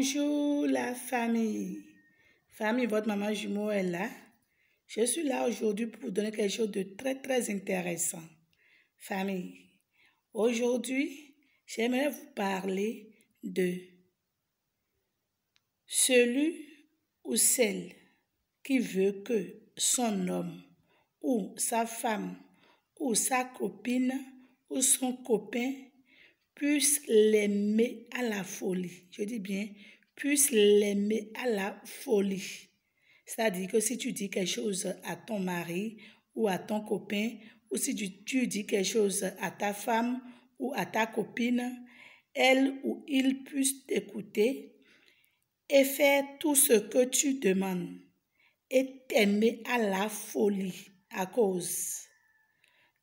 Bonjour la famille. Famille, votre maman jumeau est là. Je suis là aujourd'hui pour vous donner quelque chose de très intéressant. Famille, aujourd'hui, j'aimerais vous parler de celui ou celle qui veut que son homme ou sa femme ou sa copine ou son copain puisse l'aimer à la folie. Je dis bien, puisse l'aimer à la folie. C'est-à-dire que si tu dis quelque chose à ton mari ou à ton copain, ou si tu dis quelque chose à ta femme ou à ta copine, elle ou il puisse t'écouter et faire tout ce que tu demandes et t'aimer à la folie à cause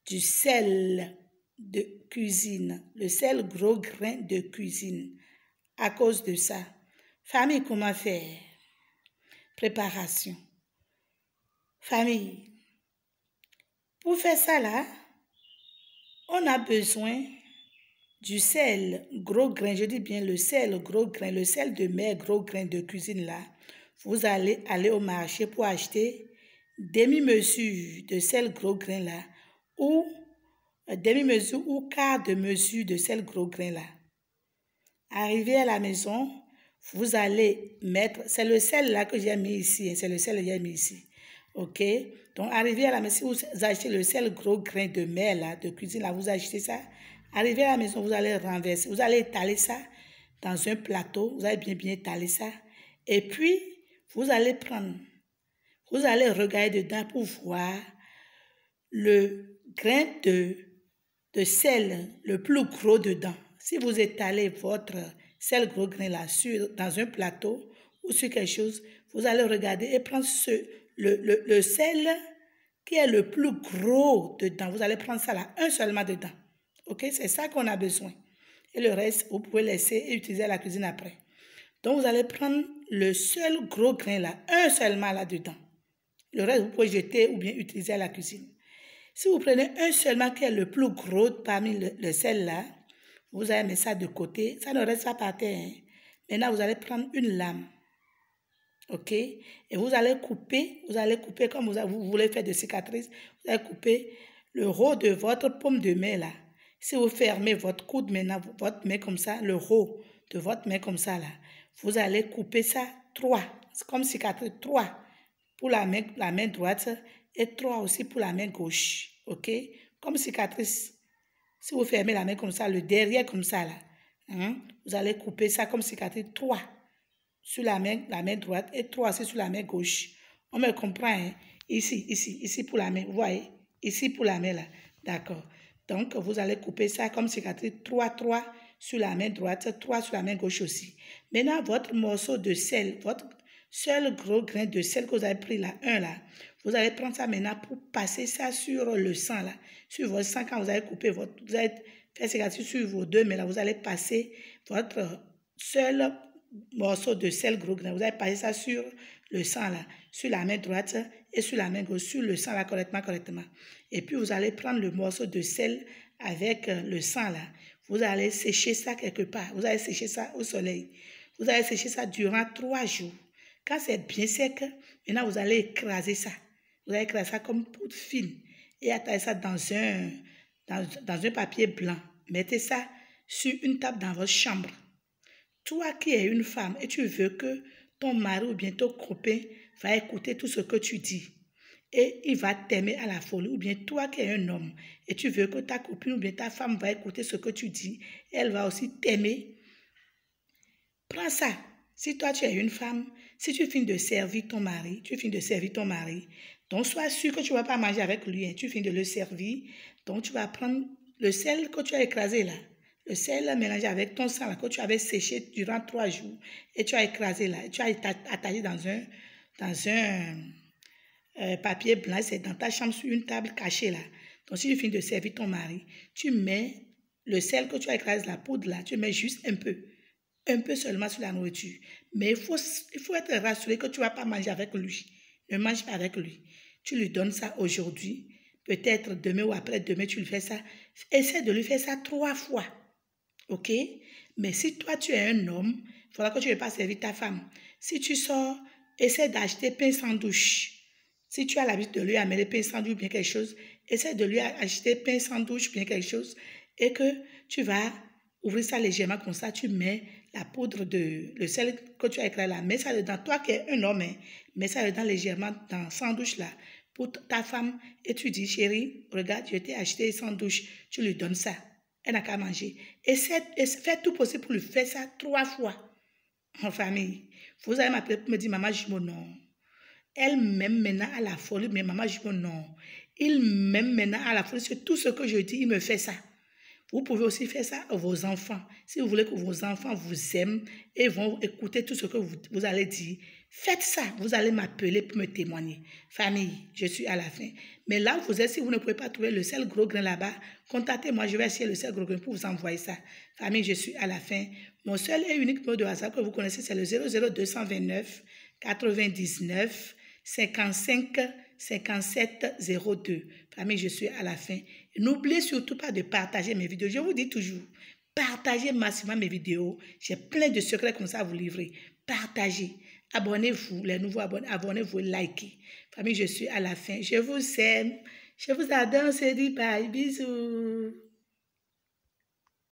du sel de cuisine, le sel gros grain de cuisine. À cause de ça, famille, comment faire? Préparation. Famille, pour faire ça là, on a besoin du sel gros grain, je dis bien le sel gros grain, le sel de mer gros grain de cuisine là. Vous allez aller au marché pour acheter demi-mesure de sel gros grain là ou demi-mesure ou quart de mesure de sel gros grain là. Arrivé à la maison, vous allez mettre, c'est le sel là que j'ai mis ici, c'est le sel que j'ai mis ici. Ok? Donc, arrivé à la maison, vous achetez le sel gros grain de mer là, de cuisine là, vous achetez ça. Arrivé à la maison, vous allez renverser, vous allez étaler ça dans un plateau, vous allez bien étaler ça. Et puis, vous allez prendre, vous allez regarder dedans pour voir le grain de sel le plus gros dedans. Si vous étalez votre sel gros grain là dans un plateau ou sur quelque chose, vous allez regarder et prendre le sel qui est le plus gros dedans. Vous allez prendre ça là, un seulement dedans. Ok, c'est ça qu'on a besoin. Et le reste, vous pouvez laisser et utiliser à la cuisine après. Donc, vous allez prendre le seul gros grain là, un seulement là dedans. Le reste, vous pouvez jeter ou bien utiliser à la cuisine. Si vous prenez un seulement qui est le plus gros parmi le sel là, vous allez mettre ça de côté. Ça ne reste pas par terre. Hein. Maintenant, vous allez prendre une lame. Ok? Et vous allez couper comme vous voulez faire de cicatrices. Vous allez couper le haut de votre paume de main là. Si vous fermez votre coude maintenant, votre main comme ça, le haut de votre main comme ça là, vous allez couper ça 3. C'est comme cicatrice 3 pour la main droite et 3 aussi pour la main gauche. Ok? Comme cicatrice. Si vous fermez la main comme ça, le derrière comme ça là, hein, vous allez couper ça comme cicatrice 3 sur la main droite et 3 aussi sur la main gauche. On me comprend, hein? Ici pour la main, vous voyez? Ici pour la main là, d'accord. Donc, vous allez couper ça comme cicatrice 3 sur la main droite, 3 sur la main gauche aussi. Maintenant, votre morceau de sel, votre seul gros grain de sel que vous avez pris là, un là, vous allez prendre ça maintenant pour passer ça sur le sang là, sur votre sang quand vous avez coupé vous allez faire cicatrice sur vos deux mains là, vous allez passer votre seul morceau de sel gros grain, vous allez passer ça sur le sang là, sur la main droite et sur la main gauche, sur le sang là correctement. Et puis vous allez prendre le morceau de sel avec le sang là, vous allez sécher ça quelque part, vous allez sécher ça au soleil, vous allez sécher ça durant 3 jours. Quand c'est bien sec, maintenant vous allez écraser ça. Vous allez écraser ça comme poudre fine et attacher ça dans un papier blanc. Mettez ça sur une table dans votre chambre. Toi qui es une femme et tu veux que ton mari ou bien ton copain va écouter tout ce que tu dis et il va t'aimer à la folie, ou bien toi qui es un homme et tu veux que ta copine ou bien ta femme va écouter ce que tu dis et elle va aussi t'aimer, prends ça. Si toi tu es une femme, si tu finis de servir ton mari, donc sois sûr que tu ne vas pas manger avec lui, hein, tu finis de le servir, donc tu vas prendre le sel que tu as écrasé là, le sel mélangé avec ton sang là, que tu avais séché durant 3 jours, et tu as écrasé là, et tu as attaché dans un papier blanc, c'est dans ta chambre sur une table cachée là. Donc si tu finis de servir ton mari, tu mets le sel que tu as écrasé, la poudre là, tu mets juste un peu seulement sur la nourriture. Mais il faut être rassuré que tu ne vas pas manger avec lui. Ne mange pas avec lui. Tu lui donnes ça aujourd'hui. Peut-être demain ou après-demain, tu lui fais ça. Essaie de lui faire ça 3 fois. ok? Mais si toi, tu es un homme, il faudra que tu ne pas servir ta femme. Si tu sors, essaie d'acheter pain sans douche. Si tu as l'habitude de lui amener pain sans douche ou bien quelque chose, essaie de lui acheter pain sans douche ou bien quelque chose et que tu vas ouvrir ça légèrement comme ça, tu mets la poudre le sel que tu as éclairé là, mets ça dedans. Toi qui es un homme, hein, mets ça dedans légèrement dans sans douche là pour ta femme et tu dis, chérie, regarde, je t'ai acheté sans douche, tu lui donnes ça. Elle n'a qu'à manger. Et fais tout possible pour lui faire ça 3 fois en famille. Vous allez m'appeler pour me dire, maman jumeau, non. Elle m'aime maintenant à la folie, mais maman jumeau, non. Il m'aime maintenant à la folie. C'est tout ce que je dis, il me fait ça. Vous pouvez aussi faire ça à vos enfants. Si vous voulez que vos enfants vous aiment et vont écouter tout ce que vous allez dire, faites ça. Vous allez m'appeler pour me témoigner. Famille, je suis à la fin. Mais là où vous êtes, si vous ne pouvez pas trouver le sel gros grain là-bas, contactez-moi. Je vais essayer le sel gros grain pour vous envoyer ça. Famille, je suis à la fin. Mon seul et unique numéro de WhatsApp que vous connaissez, c'est le 00229 99 55 57 02. Famille, je suis à la fin. N'oubliez surtout pas de partager mes vidéos. Je vous dis toujours, partagez massivement mes vidéos. J'ai plein de secrets comme ça à vous livrer. Partagez. Abonnez-vous, les nouveaux abonnés, abonnez-vous et likez. Famille, je suis à la fin. Je vous aime. Je vous adore. On se dit bye. Bisous.